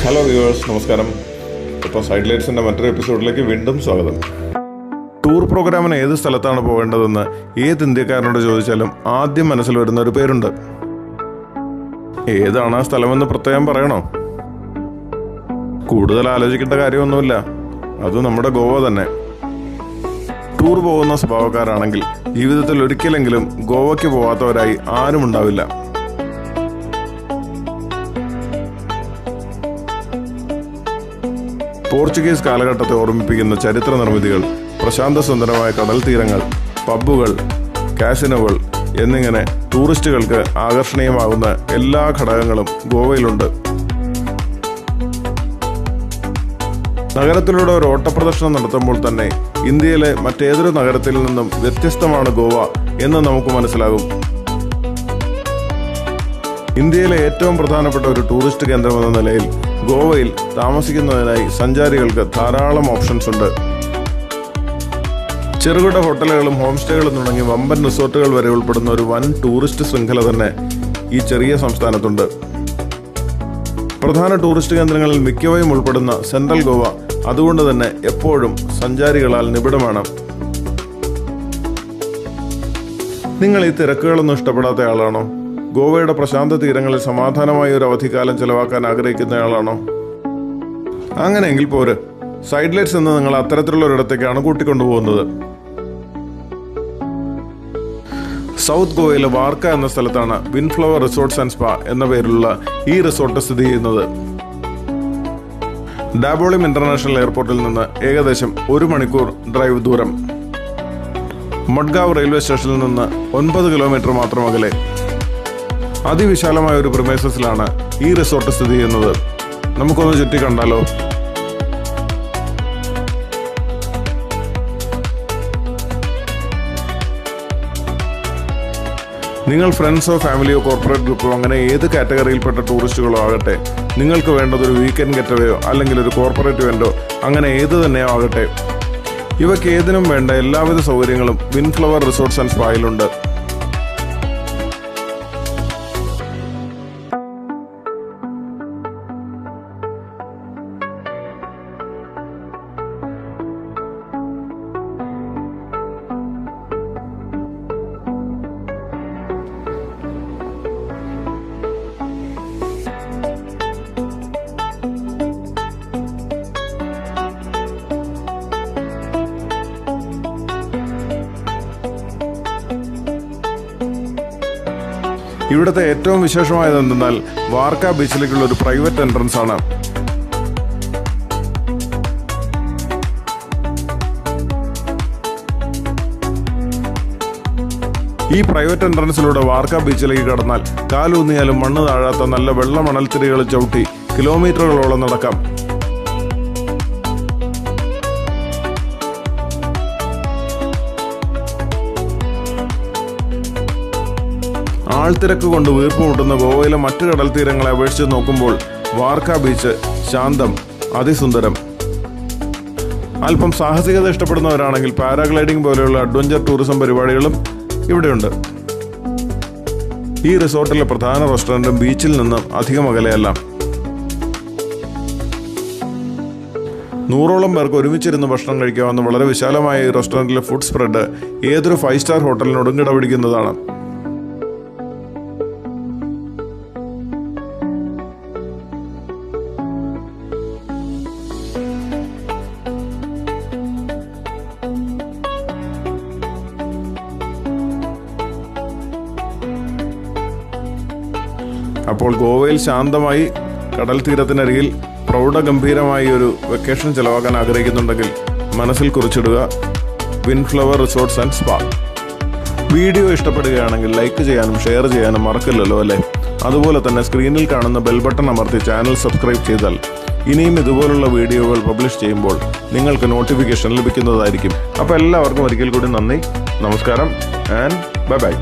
Hello viewers, നമസ്കാരം. ഇപ്പോൾ side ലൈറ്റ്സിൻ്റെ മറ്റൊരു എപ്പിസോഡിലേക്ക് വീണ്ടും സ്വാഗതം. ടൂർ പ്രോഗ്രാമിന് ഏത് സ്ഥലത്താണ് പോകേണ്ടതെന്ന് ഏത് ഇന്ത്യക്കാരനോട് ചോദിച്ചാലും ആദ്യം മനസ്സിൽ വരുന്ന ഒരു പേരുണ്ട്. ഏതാണ് ആ സ്ഥലമെന്ന് പ്രത്യേകം പറയണോ? കൂടുതൽ ആലോചിക്കേണ്ട കാര്യമൊന്നുമില്ല, അത് നമ്മുടെ ഗോവ തന്നെ. ടൂർ പോകുന്ന സ്വഭാവക്കാരാണെങ്കിൽ ജീവിതത്തിൽ ഒരിക്കലെങ്കിലും ഗോവയ്ക്ക് പോകാത്തവരായി ആരും ഉണ്ടാവില്ല. പോർച്ചുഗീസ് കാലഘട്ടത്തെ ഓർമ്മിപ്പിക്കുന്ന ചരിത്ര നിർമ്മിതികൾ, പ്രശാന്തസുന്ദരമായ കടൽ തീരങ്ങൾ, പബ്ബുകൾ, കാസിനോകൾ എന്നിങ്ങനെ ടൂറിസ്റ്റുകൾക്ക് ആകർഷണീയമാകുന്ന എല്ലാ ഘടകങ്ങളും ഗോവയിലുണ്ട്. നഗരത്തിലൂടെ ഒരു ഓട്ടപ്രദർശനം നടത്തുമ്പോൾ തന്നെ ഇന്ത്യയിലെ മറ്റേതൊരു നഗരത്തിൽ നിന്നും വ്യത്യസ്തമാണ് ഗോവ എന്ന് നമുക്ക് മനസ്സിലാകും. ഇന്ത്യയിലെ ഏറ്റവും പ്രധാനപ്പെട്ട ഒരു ടൂറിസ്റ്റ് കേന്ദ്രമെന്ന നിലയിൽ ഗോവയിൽ താമസിക്കുന്നതിനായി സഞ്ചാരികൾക്ക് ധാരാളം ഓപ്ഷൻസ് ഉണ്ട്. ചെറുകിട ഹോട്ടലുകളും ഹോം സ്റ്റേകളും തുടങ്ങി വമ്പൻ റിസോർട്ടുകൾ വരെ ഉൾപ്പെടുന്ന ഒരു വൻ ടൂറിസ്റ്റ് ശൃംഖല തന്നെ ഈ ചെറിയ സംസ്ഥാനത്തുണ്ട്. പ്രധാന ടൂറിസ്റ്റ് കേന്ദ്രങ്ങളിൽ മിക്കവയും ഉൾപ്പെടുന്ന സെൻട്രൽ ഗോവ അതുകൊണ്ട് തന്നെ എപ്പോഴും സഞ്ചാരികളാൽ നിബിഡമാണ്. നിങ്ങൾ ഈ തിരക്കുകളൊന്നും ഇഷ്ടപ്പെടാത്ത ആളാണോ? ഗോവയുടെ പ്രശാന്ത തീരങ്ങളിൽ സമാധാനമായ ഒരു അവധിക്കാലം ചെലവാക്കാൻ ആഗ്രഹിക്കുന്നയാളാണോ? അങ്ങനെയെങ്കിൽ പോര്, സൈഡ് ലൈറ്റ്സ് എന്ന് നിങ്ങൾ അത്തരത്തിലുള്ള ഒരിടത്തേക്കാണ് കൂട്ടിക്കൊണ്ടുപോകുന്നത്. സൗത്ത് ഗോവയിലെ വാർക്ക എന്ന സ്ഥലത്താണ് വിൻഫ്ലവർ റിസോർട്ട്സ് ആൻഡ് സ്പാ എന്ന പേരിലുള്ള ഈ റിസോർട്ട് സ്ഥിതി ചെയ്യുന്നത്. ഡാബോളിം ഇന്റർനാഷണൽ എയർപോർട്ടിൽ നിന്ന് ഏകദേശം 1 മണിക്കൂർ ഡ്രൈവ് ദൂരം. മഡ്ഗാവ് റെയിൽവേ സ്റ്റേഷനിൽ നിന്ന് 9 കിലോമീറ്റർ മാത്രം അകലെ അതിവിശാലമായ ഒരു പ്രിമൈസസിലാണ് ഈ റിസോർട്ട് സ്ഥിതി ചെയ്യുന്നത്. നമുക്കൊന്ന് ചുറ്റി കണ്ടാലോ? നിങ്ങൾ ഫ്രണ്ട്സോ ഫാമിലിയോ കോർപ്പറേറ്റ് ഗ്രൂപ്പോ അങ്ങനെ ഏത് കാറ്റഗറിയിൽപ്പെട്ട ടൂറിസ്റ്റുകളോ ആകട്ടെ, നിങ്ങൾക്ക് വേണ്ടതൊരു വീക്കെൻഡ് ഗെറ്റവേയോ അല്ലെങ്കിൽ ഒരു കോർപ്പറേറ്റ് ഇവന്റോ അങ്ങനെ ഏത് തന്നെയോ ആകട്ടെ, ഇവയ്ക്ക് ഏതിനും വേണ്ട എല്ലാവിധ സൗകര്യങ്ങളും വിൻഫ്ലവർ റിസോർട്ട്സ് ആൻഡ് സ്പായിലുണ്ട്. ഇവിടുത്തെ ഏറ്റവും വിശേഷമായത് എന്തെന്നാൽ വാർക്ക ബീച്ചിലേക്കുള്ള ഒരു പ്രൈവറ്റ് എൻട്രൻസ് ആണ്. ഈ പ്രൈവറ്റ് എൻട്രൻസിലൂടെ വാർക്ക ബീച്ചിലേക്ക് കടന്നാൽ കാലൂന്നിയാലും മണ്ണ് താഴാത്ത നല്ല വെള്ള മണൽത്തിരികൾ ചവിട്ടി കിലോമീറ്ററുകളോളം നടക്കാം. ആൾത്തിരക്ക് കൊണ്ട് വീർപ്പുമുട്ടുന്ന ഗോവയിലെ മറ്റു കടൽ തീരങ്ങളെ അപേക്ഷിച്ച് നോക്കുമ്പോൾ വാർക്ക ബീച്ച് ശാന്തം, അതിസുന്ദരം. അല്പം സാഹസികത ഇഷ്ടപ്പെടുന്നവരാണെങ്കിൽ പാരാഗ്ലൈഡിംഗ് പോലെയുള്ള അഡ്വഞ്ചർ ടൂറിസം പരിപാടികളും ഇവിടെയുണ്ട്. ഈ റിസോർട്ടിലെ പ്രധാന റെസ്റ്റോറന്റും ബീച്ചിൽ നിന്നും അധികം അകലെയല്ല. 100ഓളം പേർക്ക് ഒരുമിച്ചിരുന്ന് ഭക്ഷണം കഴിക്കാവുന്ന വളരെ വിശാലമായ ഈ റെസ്റ്റോറന്റിലെ ഫുഡ് സ്പ്രെഡ് ഏതൊരു 5 സ്റ്റാർ ഹോട്ടലിനോടും കിടപിടിക്കുന്നതാണ്. അപ്പോൾ ഗോവയിൽ ശാന്തമായി കടൽ തീരത്തിനരികിൽ പ്രൗഢഗംഭീരമായി ഒരു വെക്കേഷൻ ചെലവാക്കാൻ ആഗ്രഹിക്കുന്നുണ്ടെങ്കിൽ മനസ്സിൽ കുറിച്ചിടുക വിൻഫ്ലവർ റിസോർട്ട്സ് ആൻഡ് സ്പാ. വീഡിയോ ഇഷ്ടപ്പെടുകയാണെങ്കിൽ ലൈക്ക് ചെയ്യാനും ഷെയർ ചെയ്യാനും മറക്കില്ലല്ലോ അല്ലേ? അതുപോലെ തന്നെ സ്ക്രീനിൽ കാണുന്ന ബെൽ ബട്ടൺ അമർത്തി ചാനൽ സബ്സ്ക്രൈബ് ചെയ്താൽ ഇനിയും ഇതുപോലുള്ള വീഡിയോകൾ പബ്ലിഷ് ചെയ്യുമ്പോൾ നിങ്ങൾക്ക് നോട്ടിഫിക്കേഷൻ ലഭിക്കുന്നതായിരിക്കും. അപ്പോൾ എല്ലാവർക്കും ഒരിക്കൽ കൂടി നന്ദി, നമസ്കാരം ആൻഡ് ബൈ ബൈ.